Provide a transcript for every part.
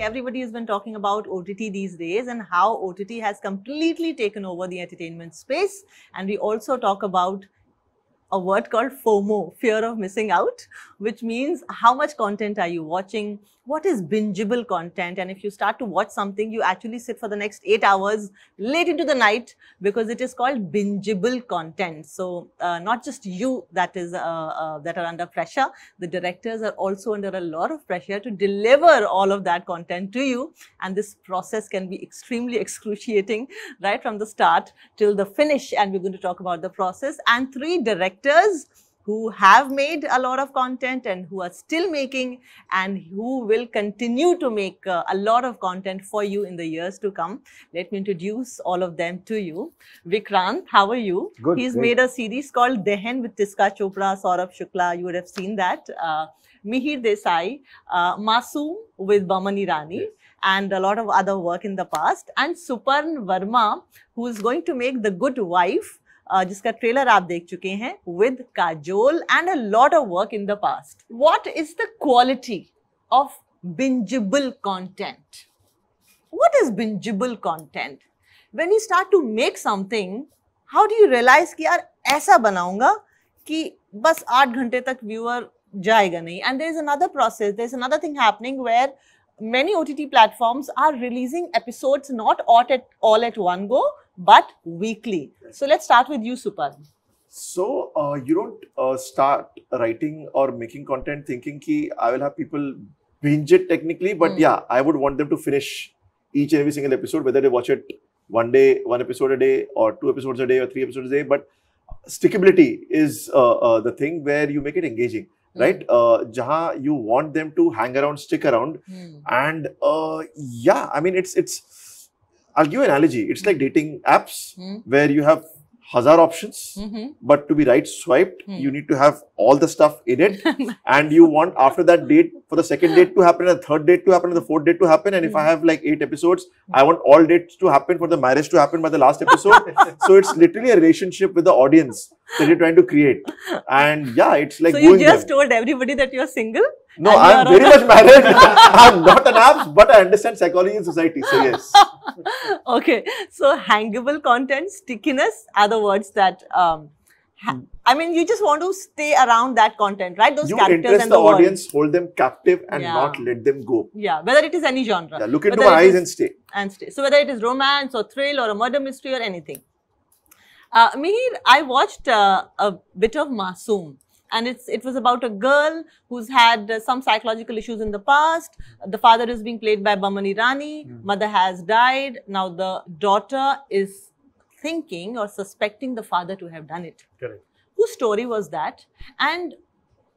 Everybody has been talking about OTT these days and how OTT has completely taken over the entertainment space. And we also talk about a word called FOMO, fear of missing out, which means how much content are you watching? What is bingeable content? And if you start to watch something, you actually sit for the next 8 hours late into the night because it is called bingeable content. So not just you that are under pressure, the directors are also under a lot of pressure to deliver all of that content to you. And this process can be extremely excruciating right from the start till the finish. And we're going to talk about the process and 3 directors who have made a lot of content and who are still making and who will continue to make a lot of content for you in the years to come. Let me introduce all of them to you. Vikranth, how are you? Good. He's great. made a series called Dahan with Tiska Chopra, Saurabh Shukla. You would have seen that. Mihir Desai, Masoom with Bamani Rani. Yes. And a lot of other work in the past. And Suparn Varma, who is going to make The Good Wife, जिसका trailer आप देख चुके हैं with Kajol and a lot of work in the past. What is the quality of bingeable content? What is bingeable content? When you start to make something, how do you realize कि यार ऐसा बनाऊंगा कि बस 8 घंटे तक viewer जाएगा नहीं? And there is another process, there is another thing happening where many OTT platforms are releasing episodes not all at one go, but weekly. So let's start with you, Suparn. So you don't start writing or making content thinking ki I will have people binge it technically, but yeah, I would want them to finish each and every single episode, whether they watch it one day, 1 episode a day, or 2 episodes a day, or 3 episodes a day. But stickability is the thing where you make it engaging. Right? Jahan you want them to hang around, stick around. And yeah, I mean, I'll give you an analogy. It's like dating apps where you have 1000 options, but to be right swiped, you need to have all the stuff in it. And you want after that date, for the second date to happen, and the third date to happen, and the fourth date to happen. And if I have like 8 episodes, I want all dates to happen for the marriage to happen by the last episode. So it's literally a relationship with the audience that you're trying to create. And yeah, it's like so you just told everybody that you're single? No, I'm very much married. I'm not an apps, but I understand psychology in society. So yes. Okay. So hangable content, stickiness are the words that, I mean, you just want to stay around that content, right? Those characters interest and the the world. audience, hold them captive and not let them go. Yeah, whether it is any genre. Yeah, look into my eyes and stay. So whether it is romance or thrill or a murder mystery or anything. Mihir, I watched a bit of Masoom. And it was about a girl who's had some psychological issues in the past. The father is being played by Bamani Rani. Mother has died. Now the daughter is thinking or suspecting the father to have done it. Correct. Whose story was that? And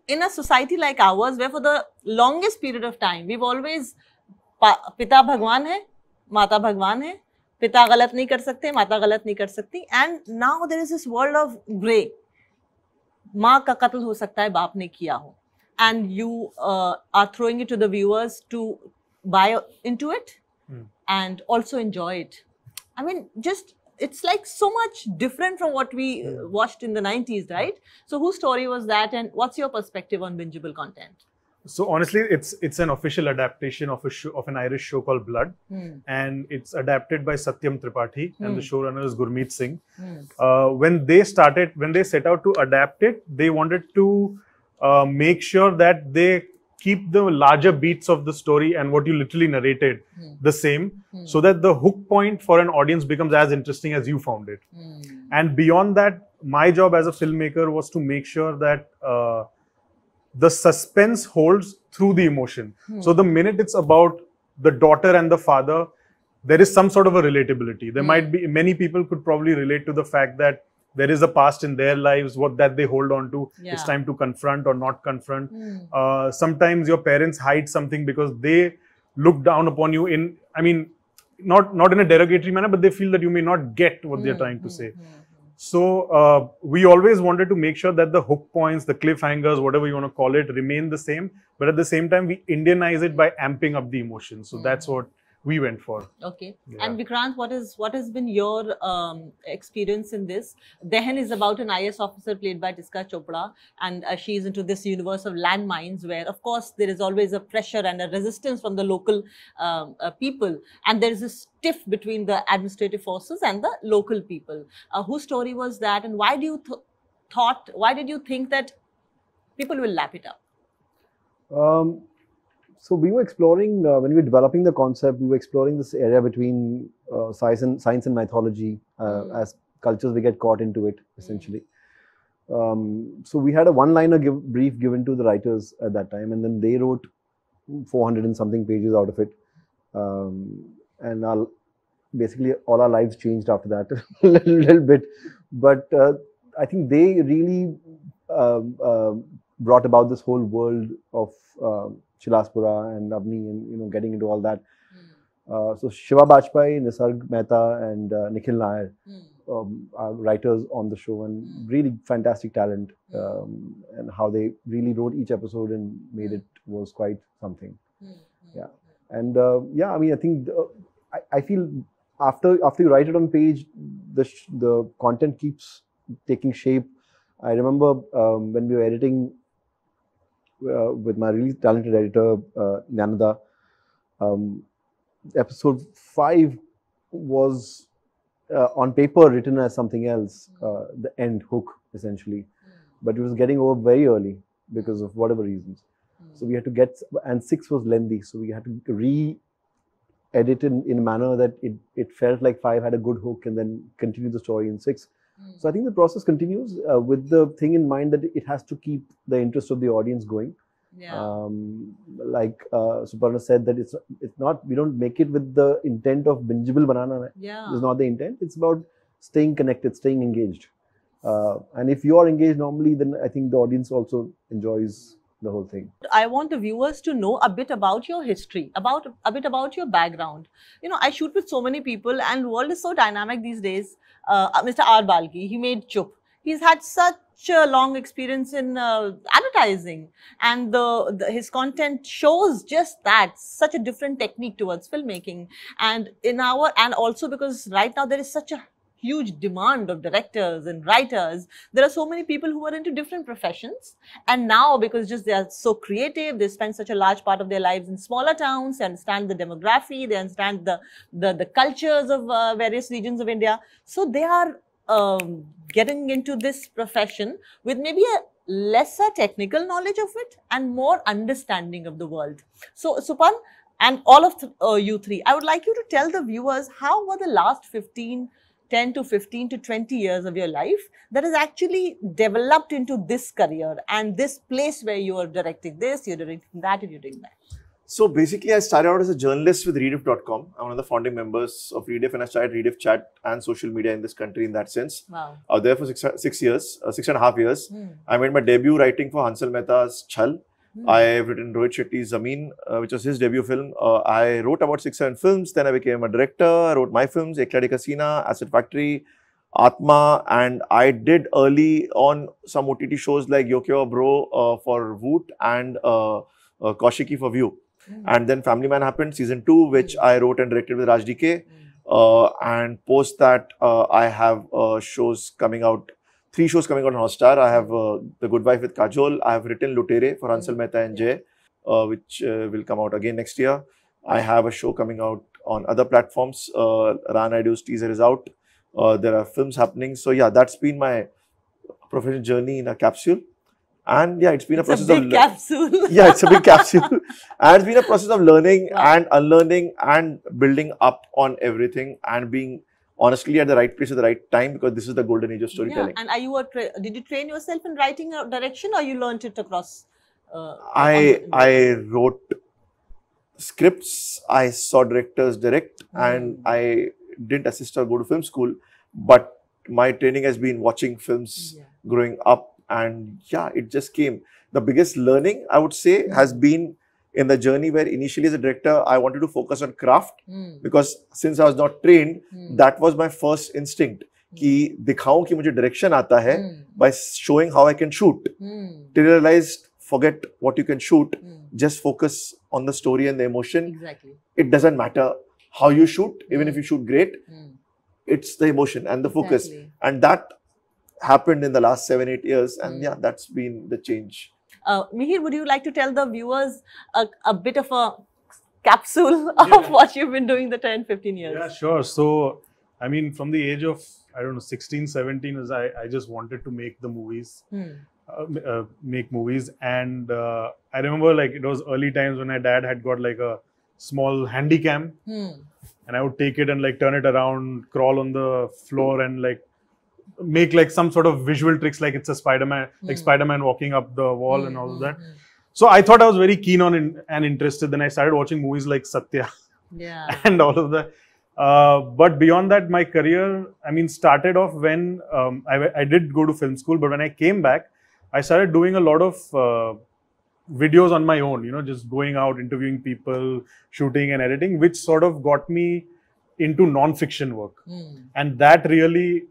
in a society like ours, where for the longest period of time, we've always, Pita Bhagwan hai, Mata Bhagwan hai, Pita galat nahi kar sakte, Mata galat nahi kar sakti. And now there is this world of grey. माँ का कत्ल हो सकता है बाप ने किया हो, and you are throwing it to the viewers to buy into it and also enjoy it. I mean, just it's like so much different from what we watched in the 90s, right? So whose story was that, and what's your perspective on bingeable content? So honestly, it's an official adaptation of an Irish show called Blood, and it's adapted by Satyam Tripathi, and the showrunner is Gurmeet Singh. When they set out to adapt it, they wanted to make sure that they keep the larger beats of the story and what you literally narrated the same, so that the hook point for an audience becomes as interesting as you found it. And beyond that, my job as a filmmaker was to make sure that the suspense holds through the emotion. So the minute it's about the daughter and the father, there is some sort of a relatability. There might be, many people could probably relate to the fact that there is a past in their lives, that they hold on to. It's time to confront or not confront. Sometimes your parents hide something because they look down upon you in, I mean, not in a derogatory manner, but they feel that you may not get what they're trying to say. So we always wanted to make sure that the hook points, the cliffhangers, whatever you want to call it, remain the same. But at the same time, we Indianize it by amping up the emotions. So that's what we went for. Okay. Yeah. And Vikrant, what has been your experience in this? Dahan is about an IAS officer played by Atika Chopra, and she is into this universe of landmines, where of course there is always a pressure and a resistance from the local people, and there is a stiff between the administrative forces and the local people. Whose story was that, and why do you why did you think that people will lap it up? So we were exploring, when we were developing the concept, we were exploring this area between science and mythology. As cultures, we get caught into it, essentially. So we had a one-liner brief given to the writers at that time, and then they wrote 400 and something pages out of it. And basically all our lives changed after that a little bit. But I think they really brought about this whole world of Chilaspura and Avni, and getting into all that. So Shiva Bajpai, Nisarg Mehta, and Nikhil Nair are writers on the show, and really fantastic talent. And how they really wrote each episode and made it was quite something. Yeah, and yeah, I mean, I think I feel after you write it on page, the content keeps taking shape. I remember when we were editing with my really talented editor, Nyanada, episode 5 was on paper written as something else, the end hook essentially, but it was getting over very early because of whatever reasons. So we had to and 6 was lengthy, so we had to re-edit in a manner that it felt like 5 had a good hook and then continue the story in 6. So I think the process continues with the thing in mind that it has to keep the interest of the audience going. Yeah. Like Suparn said, that it's not, we don't make it with the intent of bingeable banana. Yeah. It's not the intent. It's about staying connected, staying engaged. And if you are engaged normally, then I think the audience also enjoys the whole thing. I want the viewers to know a bit about your history, a bit about your background. I shoot with so many people, and the world is so dynamic these days. Mr. R. Balgi, he made Chup. He's had such a long experience in advertising, and his content shows just that, such a different technique towards filmmaking. And also because right now there is such a huge demand of directors and writers. There are so many people who are into different professions, and now because just they are so creative, they spend such a large part of their lives in smaller towns, they understand the demography, they understand the cultures of various regions of India. So they are getting into this profession with maybe a lesser technical knowledge of it and more understanding of the world. So Suparn and all of you three, I would like you to tell the viewers how were the last 10 to 15 to 20 years of your life that has actually developed into this career and this place where you are directing this, you're directing that, and you're doing that. So basically, I started out as a journalist with Rediff.com. I'm one of the founding members of Rediff, and I started Rediff Chat and social media in this country in that sense. Wow. I was there for 6.5 years. I made my debut writing for Hansal Mehta's Chhal. I've written Rohit Shetty's Zameen, which was his debut film. I wrote about 6-7 films. Then I became a director. I wrote my films, Ek Lade Kasina, Acid Factory, Atma, and I did early on some OTT shows like Yo Kyo Bro for Voot and Kaushiki for View. And then Family Man happened, season 2, which I wrote and directed with Raj DK. And post that, I have shows coming out. 3 shows coming out on Hotstar. I have The Good Wife with Kajol. I have written Lutere for Hansal Mehta and Jay, which will come out again next year. I have a show coming out on other platforms. Ran Ideo's teaser is out. There are films happening. So yeah, that's been my professional journey in a capsule. And yeah, it's been a process of capsule. Yeah, it's a big capsule. And it's been a process of learning and unlearning and building up on everything and being honestly at the right place at the right time, because this is the golden age of storytelling. Yeah. And are you did you train yourself in writing or direction, or you learned it across? I wrote scripts, I saw directors direct, and I didn't assist or go to film school. But my training has been watching films growing up, and yeah, it just came. The biggest learning, I would say, has been in the journey where initially as a director, I wanted to focus on craft because since I was not trained, that was my first instinct. कि दिखाऊं कि मुझे direction आता है by showing how I can shoot. Till I realized, forget what you can shoot, just focus on the story and the emotion. Exactly. It doesn't matter how you shoot, even if you shoot great, it's the emotion and the focus. Exactly. And that happened in the last 7-8 years. And yeah, that's been the change. Mihir, would you like to tell the viewers a bit of a capsule of what you've been doing the 10-15 years? Yeah, sure. So, I mean, from the age of, I don't know, 16, 17, I just wanted to make the movies. Make movies. And I remember like it was early times when my dad had got like a small handy cam. And I would take it and like turn it around, crawl on the floor and like make like some sort of visual tricks, like it's a Spider-Man, like Spider-Man walking up the wall and all of that. So I thought I was very keen on and interested. Then I started watching movies like Satya and all of that. But beyond that, my career, I mean, started off when I did go to film school. But when I came back, I started doing a lot of videos on my own, you know, just going out, interviewing people, shooting and editing, which sort of got me into non-fiction work. And that really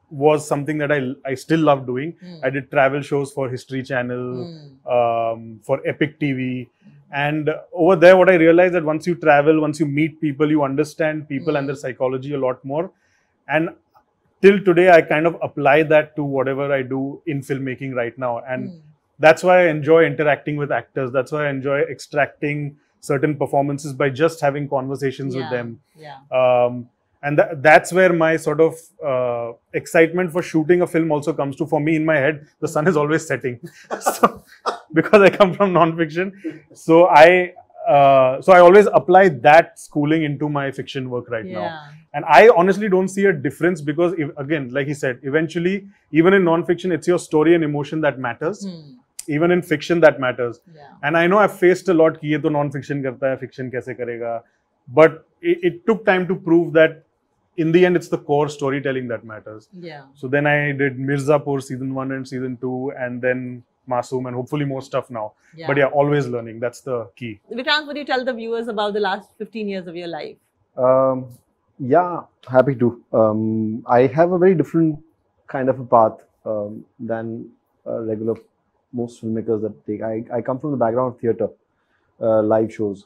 was something that I still love doing. I did travel shows for History Channel, for Epic TV. And over there, what I realized that once you travel, once you meet people, you understand people and their psychology a lot more. And till today, I kind of apply that to whatever I do in filmmaking right now. And that's why I enjoy interacting with actors. That's why I enjoy extracting certain performances by just having conversations with them. And that's where my sort of excitement for shooting a film also comes to. For me, in my head, the sun is always setting. So, because I come from non-fiction. So I always apply that schooling into my fiction work right now. And I honestly don't see a difference because, again, like he said, eventually, even in non-fiction, it's your story and emotion that matters. Even in fiction, that matters. And I know I've faced a lot, ki ye to non-fiction karta hai, fiction kaise karega. But it took time to prove that in the end, it's the core storytelling that matters. So then I did Mirzapur season 1 and season 2, and then Masoom, and hopefully more stuff now. But yeah, always learning. That's the key. Vikrant, would you tell the viewers about the last 15 years of your life? Yeah, happy to. I have a very different kind of a path than regular most filmmakers that take. I come from the background of theatre, live shows.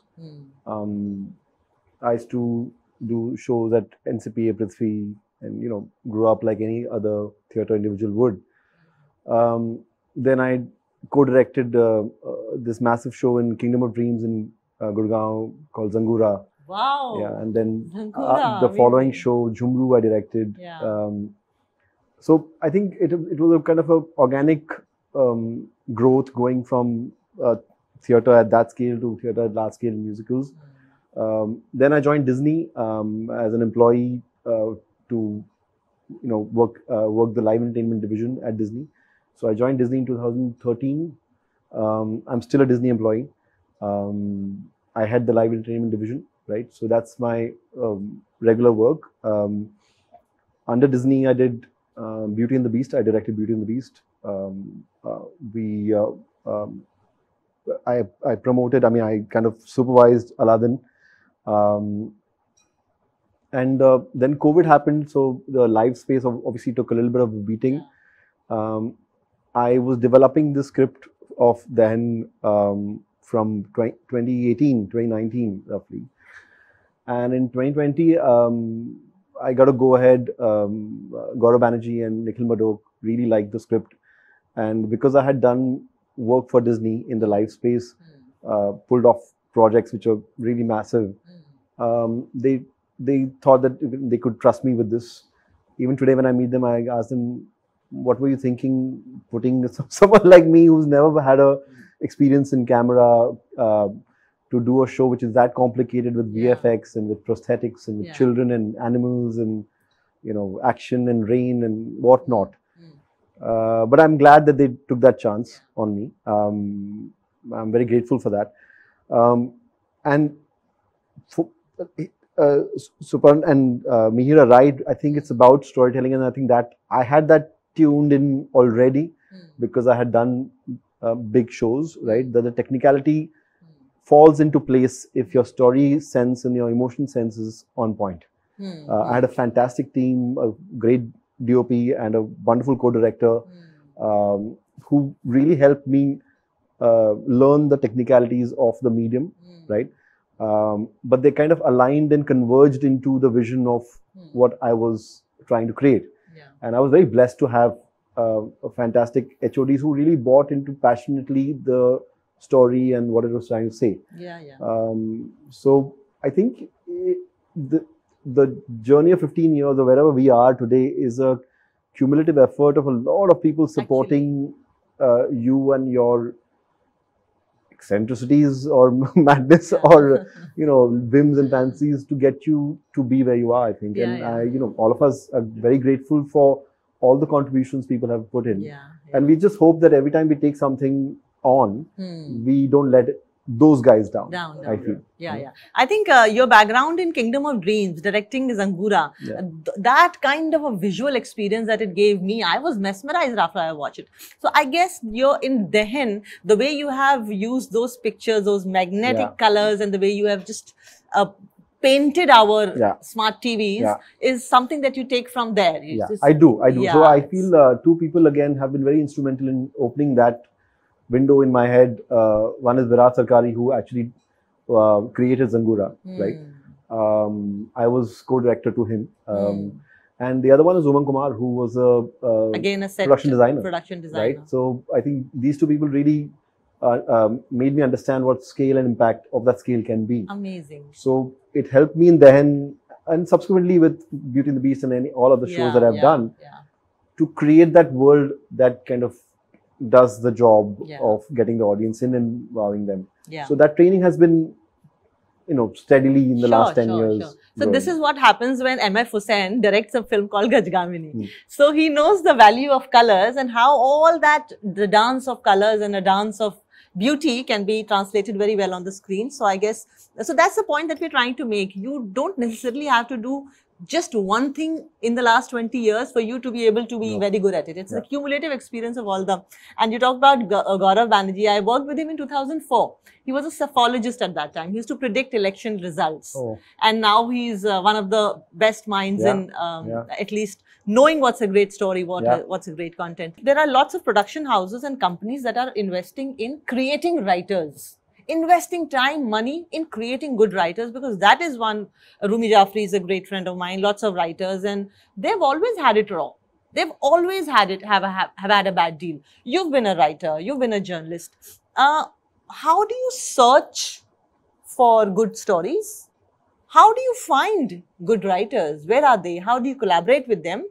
I used to do shows at NCPA, Prithvi, and you know, grew up like any other theatre individual would. Then I co-directed this massive show in Kingdom of Dreams in Gurgaon called Zangura. Wow. Yeah, and then Zangura, the following show, Jhumru, I directed. So I think it was a kind of a organic growth going from theatre at that scale to theatre at large scale musicals. Then I joined Disney as an employee to work the live entertainment division at Disney. So I joined Disney in 2013. I'm still a Disney employee. I had the live entertainment division, right? So that's my regular work. Under Disney, I did Beauty and the Beast. I directed Beauty and the Beast. I promoted. I mean, I kind of supervised Aladdin. And then COVID happened, so the live space obviously took a little bit of a beating. I was developing the script of Dahan from 2019 roughly. And in 2020, I got to go ahead. Gaurav Banerjee and Nikhil Madok really liked the script. And because I had done work for Disney in the live space, pulled off projects which are really massive, they thought that they could trust me with this. Even today when I meet them, I ask them, what were you thinking putting someone like me who's never had a experience in camera to do a show which is that complicated with VFX and with prosthetics and with children and animals and action and rain and whatnot. But I'm glad that they took that chance on me. I'm very grateful for that. And for, Suparn and Mihir are right. I think it's about storytelling, and I think that I had that tuned in already because I had done big shows, right? That the technicality falls into place if your story sense and your emotion sense is on point. I had a fantastic team, a great DOP and a wonderful co-director who really helped me learn the technicalities of the medium, right? but they kind of aligned and converged into the vision of what I was trying to create. And I was very blessed to have a fantastic HODs who really bought into passionately the story and what it was trying to say. So I think the journey of 15 years or wherever we are today is a cumulative effort of a lot of people supporting you and your eccentricities or madness or whims and fancies to get you to be where you are, I think. All of us are very grateful for all the contributions people have put in. And we just hope that every time we take something on, we don't let those guys down. I feel. I think your background in Kingdom of Dreams, directing Zangura, that kind of a visual experience that it gave me, I was mesmerized after I watched it. So I guess you're in Dahan, the way you have used those pictures, those magnetic colors, and the way you have just painted our smart TVs is something that you take from there. I do. So I feel two people again have been very instrumental in opening that window in my head. One is Virat Sarkari, who actually created Zangura, right? I was co-director to him. And the other one is Umang Kumar, who was again a set production designer. Right? So I think these two people really made me understand what scale and impact of that scale can be. Amazing. So it helped me in Dahan and subsequently with Beauty and the Beast and all of the shows that I've done to create that world that kind of does the job of getting the audience in and wowing them. So that training has been, steadily in the last 10 years. So this is what happens when M.F. Hussain directs a film called Gajgamini. So he knows the value of colors and how all that, the dance of colors and a dance of beauty can be translated very well on the screen. So I guess, so that's the point that we're trying to make. You don't necessarily have to do just one thing in the last 20 years for you to be able to be very good at it. It's a cumulative experience of all them. And you talked about Gaurav Banerjee. I worked with him in 2004. He was a psephologist at that time. He used to predict election results. And now he's one of the best minds in at least knowing what's a great story, what's a great content. There are lots of production houses and companies that are investing in creating writers. Investing time, money in creating good writers, because that is one. Rumi Jaffrey is a great friend of mine, lots of writers, and they've always had it wrong. They've always had it, have had a bad deal. You've been a writer, you've been a journalist. How do you search for good stories? How do you find good writers? Where are they? How do you collaborate with them?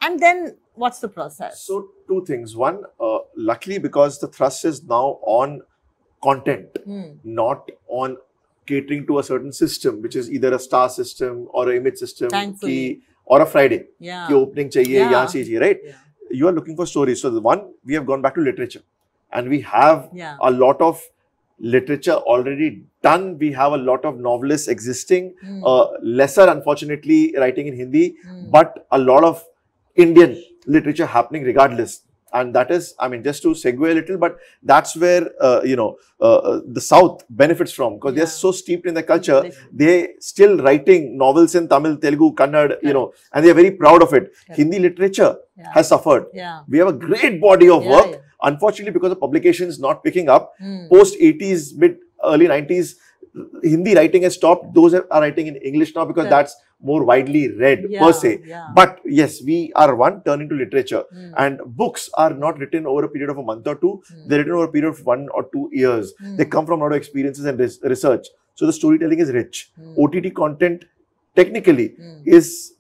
And then what's the process? So two things. One, luckily because the thrust is now on content, not on catering to a certain system, which is either a star system or an image system, or a Friday. Ki opening chahiye, yahan se chahiye, right? You are looking for stories. So the one, we have gone back to literature, and we have a lot of literature already done. We have a lot of novelists existing, lesser unfortunately writing in Hindi, but a lot of Indian literature happening regardless. And that is, I mean, just to segue a little, but that's where, the South benefits from, because they're so steeped in the culture. They still writing novels in Tamil, Telugu, Kannada, and they're very proud of it. Hindi literature has suffered. We have a great body of work. Unfortunately, because the publications not picking up, post 80s, mid early 90s, Hindi writing has stopped. Those are writing in English now because that's more widely read per se. But yes, we are one turning to literature, and books are not written over a period of a month or two. They're written over a period of 1 or 2 years. They come from a lot of experiences and research. So the storytelling is rich. OTT content technically is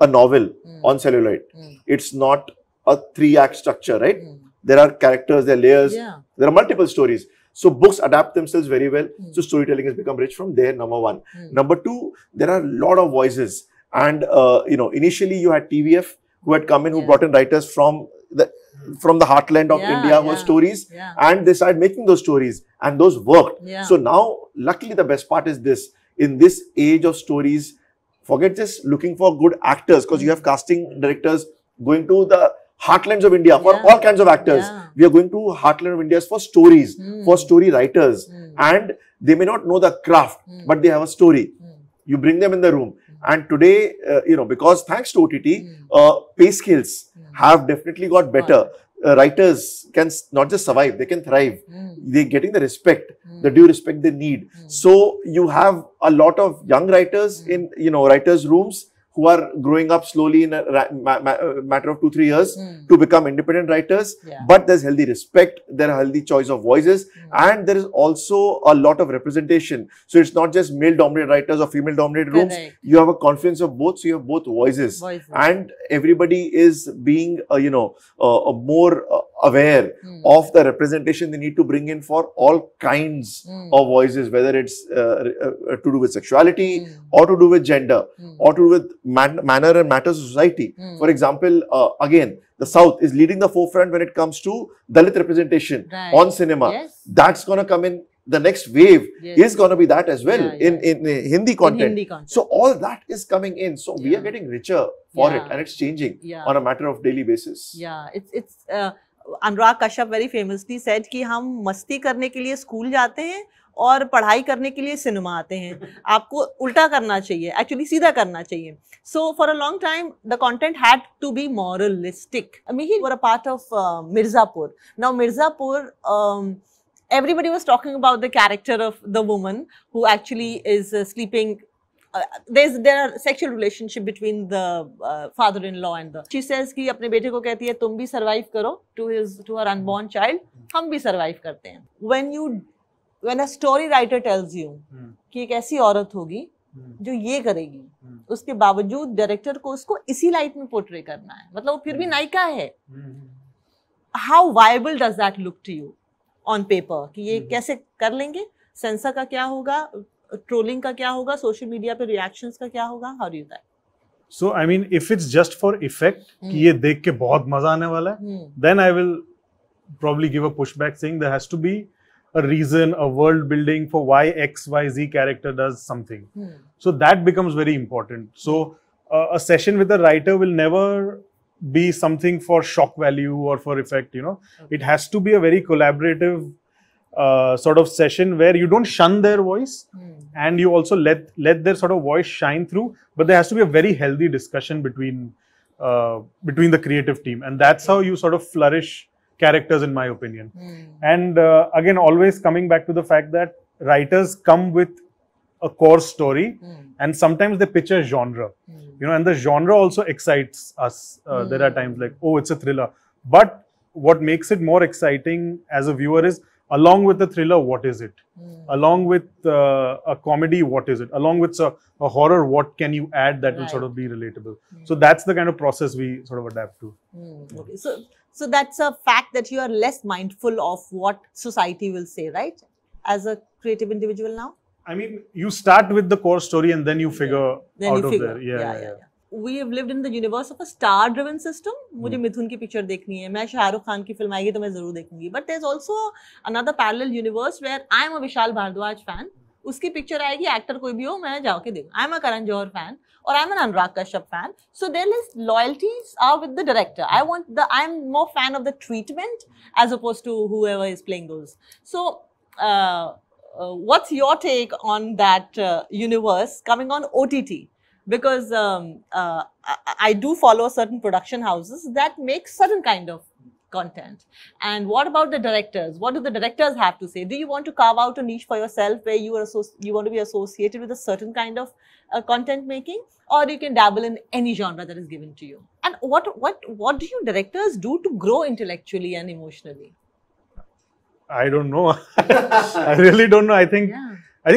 a novel on celluloid. It's not a 3-act structure, right? There are characters, there are layers, there are multiple stories. So books adapt themselves very well. So storytelling has become rich from there, number one. Number two, there are a lot of voices. And, initially you had TVF who had come in, who brought in writers from the heartland of India, who stories. And they started making those stories, and those worked. So now, luckily, the best part is this. In this age of stories, forget just looking for good actors, because you have casting directors going to the heartlands of India for all kinds of actors. We are going to heartland of India for stories, for story writers, and they may not know the craft, but they have a story. You bring them in the room, and today, because thanks to OTT, pay scales have definitely got better. writers can not just survive, they can thrive. They're getting the respect, the due respect they need. So you have a lot of young writers in, writers' rooms who are growing up slowly in a matter of 2-3 years to become independent writers. But there's healthy respect, there are healthy choice of voices, and there is also a lot of representation. So it's not just male-dominated writers or female-dominated rooms. You have a confluence of both, so you have both voices. And everybody is being, more aware of the representation they need to bring in for all kinds of voices, whether it's to do with sexuality or to do with gender or to do with manner and matters of society. For example, again, the South is leading the forefront when it comes to Dalit representation on cinema. That's going to come in. The next wave is going to be that as well in Hindi content. So all that is coming in. So we are getting richer for it, and it's changing on a matter of daily basis. It's Anurag Kashyap very famously said कि हम मस्ती करने के लिए school जाते हैं और पढ़ाई करने के लिए सिनेमा आते हैं. आपको उल्टा करना चाहिए, एक्चुअली सीधा करना चाहिए. So for a long time, the content had to be moralistic. Mihir were a part of Mirzapur. Now Mirzapur, everybody was talking about the character of the woman who actually is sleeping. There are sexual relationship between the father-in-law and the. She says कि अपने बेटे को कहती है तुम भी survive करो to her unborn child, हम भी survive करते हैं. When a story writer tells you कि एक ऐसी औरत होगी जो ये करेगी, उसके बावजूद डायरेक्टर को उसको इसी लाइट में पोर्ट्रे करना है, मतलब वो फिर भी नायिका है. How viable does that look to you on paper? कि ये कैसे कर लेंगे? सेंसर का क्या होगा? ट्रोलिंग का क्या होगा? सोशल मीडिया पे रिएक्शंस का क्या होगा? How do you that? So I mean, if it's just for effect, कि ये देख के बहुत मजा आने वाला है, then I will probably give a pushback saying there has to be a reason, a world building for why X, Y, Z character does something. So that becomes very important. So a session with a writer will never be something for shock value or for effect, It has to be a very collaborative sort of session where you don't shun their voice and you also let their sort of voice shine through, but there has to be a very healthy discussion between the creative team, and that's how you sort of flourish characters, in my opinion. And again, always coming back to the fact that writers come with a core story and sometimes they pitch a genre, and the genre also excites us. There are times like, oh, it's a thriller, but what makes it more exciting as a viewer is, along with the thriller, what is it? Along with a comedy, what is it? Along with a horror, what can you add that will sort of be relatable? So that's the kind of process we sort of adapt to. Okay. So that's a fact that you are less mindful of what society will say, right? As a creative individual now? I mean, you start with the core story and then you figure out of there. Yeah. We have lived in the universe of a star-driven system. मुझे मिथुन की picture देखनी है, मैं शाहरुख खान की film आएगी तो मैं जरूर देखूंगी. But there's also another parallel universe where I am a Vishal Bhardwaj fan. उसकी पिक्चर आएगी, एक्टर कोई भी हो, मैं जाके देखूं. I am a Karan Johar fan or I am an Anurag Kashyap fan. So there is loyalties are with the director. I am more fan of the treatment as opposed to whoever is playing those. So what's your take on that universe coming on OTT? Because I do follow certain production houses that make certain kind of content. And what about the directors? What do the directors have to say? Do you want to carve out a niche for yourself where you want to be associated with a certain kind of content making, or you can dabble in any genre that is given to you? And what do you directors do to grow intellectually and emotionally? I don't know. I really don't know. I think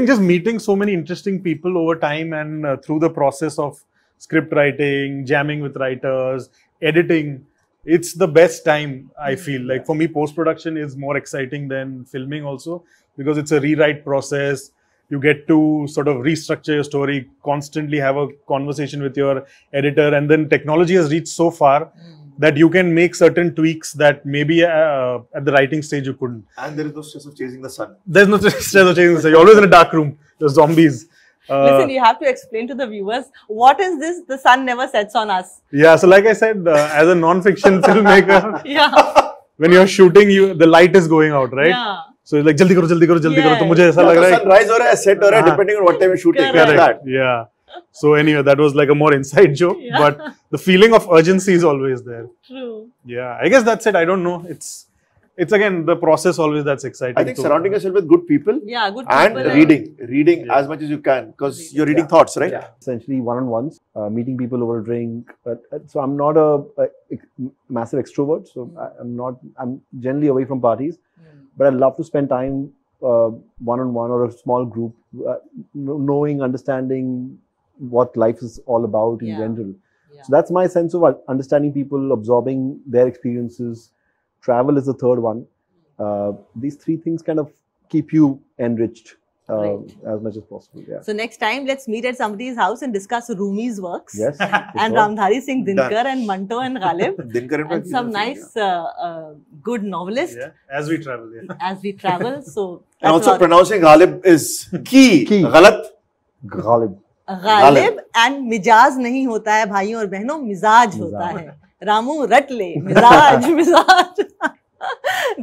just meeting so many interesting people over time and through the process of script writing, jamming with writers, editing, it's the best time, I feel. Like for me, post-production is more exciting than filming also, because it's a rewrite process. You get to sort of restructure your story, constantly have a conversation with your editor, and then technology has reached so far that you can make certain tweaks that maybe at the writing stage you couldn't. And there is no stress of chasing the sun. There's no stress of chasing the sun. You're always in a dark room. There's zombies. Listen, you have to explain to the viewers, what is this? The sun never sets on us. Yeah, so like I said, as a non-fiction filmmaker, when you're shooting, the light is going out, right? Yeah. So it's like, jaldi karo. तो मुझे ऐसा लग रहा है sunrise हो रहा है, set हो रहा है, depending on what time you're shooting. Correct. Yeah. So anyway, that was like a more inside joke, Yeah. but the feeling of urgency is always there. True. Yeah, I guess that's it. I don't know. It's again the process always that's exciting. I think surrounding yourself with good people Yeah, good and people. reading Yeah. as much as you can, because you're reading thoughts, right? Yeah. Essentially one-on-ones, meeting people over a drink. So I'm not a massive extrovert. So I'm generally away from parties, but I love to spend time one-on-one or a small group, knowing, understanding what life is all about in Yeah. general. Yeah. So that's my sense of understanding people, absorbing their experiences. Travel is the third one. These three things kind of keep you enriched Right. as much as possible. Yeah. So next time, let's meet at somebody's house and discuss Rumi's works. Yes. for And sure. Ramdhari Singh Done. Dinkar and Manto and Ghalib. Dinkar And some nice, good novelist Yeah, as we travel. Yeah. as we travel. So And that's also about it. pronouncing Ghalib is key. Key. Ghalat. Ghalib. Ghalib and मिजाज नहीं होता है भाइयों और बहनों, मिजाज होता है. रामू रट ले, मिजाज मिजाज.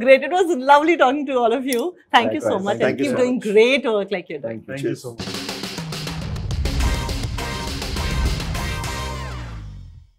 Great, it was lovely talking to all of you. Thank you so Likewise. much, Thank and you keep so doing much. great work like you're doing. Thank you. Thank you so much.